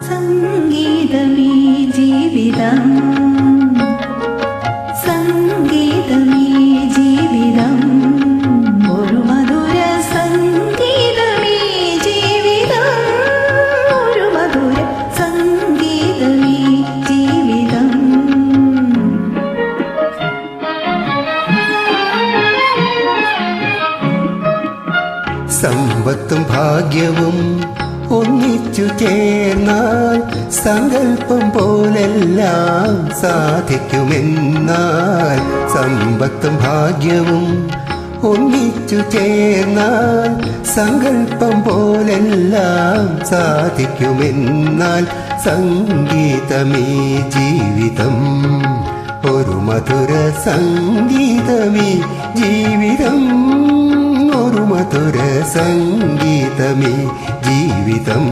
സംഗീതമേ ജീവിതം സംഗീതമേ ജീവിതം ഒരു മധുര സംഗീതമേ ജീവിതം ഒരു മധുര സംഗീതമേ ജീവിതം സമ്പത്തും ഭാഗ്യവും ഒന്നിച്ചു ചേർന്നാൽ സങ്കൽപ്പം പോലെല്ലാം സാധിക്കുമെന്നാൽ സമ്പത്തും ഭാഗ്യവും ഒന്നിച്ചു ചേർന്നാൽ സങ്കൽപ്പം പോലെല്ലാം സാധിക്കുമെന്നാൽ സംഗീതമേ ജീവിതം ഒരു മധുര സംഗീതമേ ജീവിതം ഒരു മധുര സംഗീതമേ ജീവിതം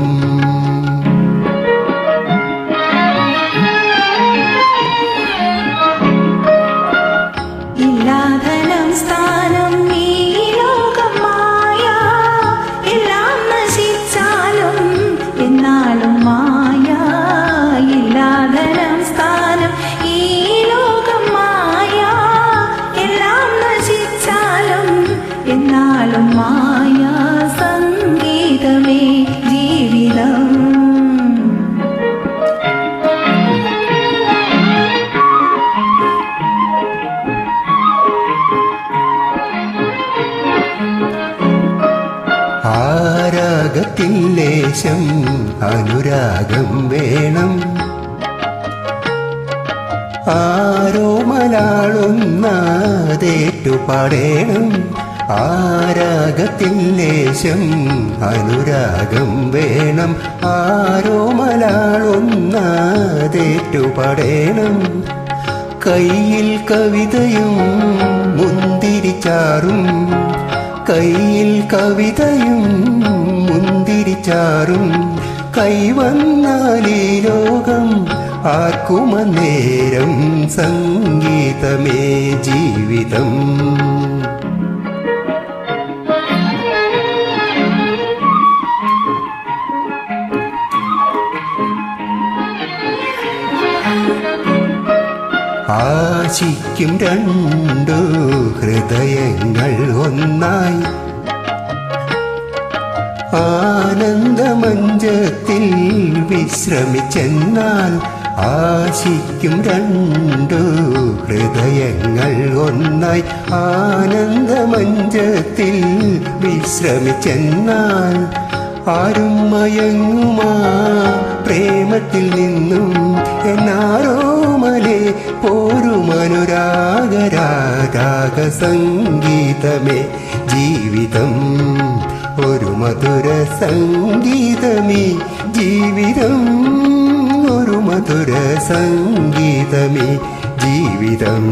ഇല്ലാധനം സ്ഥാനം ഈ ലോകം മായ എല്ലാം നശിച്ചാലും എന്നാലും മായ ഇല്ലാധനം സ്ഥാനം ഈ ലോകം മായ എല്ലാം നശിച്ചാലും എന്നാലും മായ സംഗീതമേ ജീവിതം ആരാഗത്തിൽ ലേശം അനുരാഗം വേണം ആരോമലാളൊന്നതേറ്റുപാടേണം ആരാഗത്തിൽ ലേശം അനുരാഗം വേണം ആരോമലാളൊന്നതേറ്റുപാടേണം കയ്യിൽ കവിതയും മുന്തിരിച്ചാറും കയ്യിൽ കവിതയും മുന്തിരിച്ചാറും കൈവന്നാലീ ലോകം ആർക്കുമന്നേരം സംഗീതമേ ജീവിതം ആശിക്കും രണ്ടു ഹൃദയങ്ങൾ ഒന്നായി ആനന്ദമഞ്ചത്തിൽ വിശ്രമിച്ചെന്നാൽ ആശിക്കും രണ്ടു ഹൃദയങ്ങൾ ഒന്നായി ആനന്ദമഞ്ചത്തിൽ വിശ്രമിച്ചെന്നാൽ ആരും മയങ്ങുമാ പ്രേമത്തിൽ നിന്നും എന്നാരോമലേ പോരുമനുരാഗരാഗ സംഗീതമേ ജീവിതം ഒരു മധുര സംഗീതമേ ജീവിതം ഒരു മധുര സംഗീതമേ ജീവിതം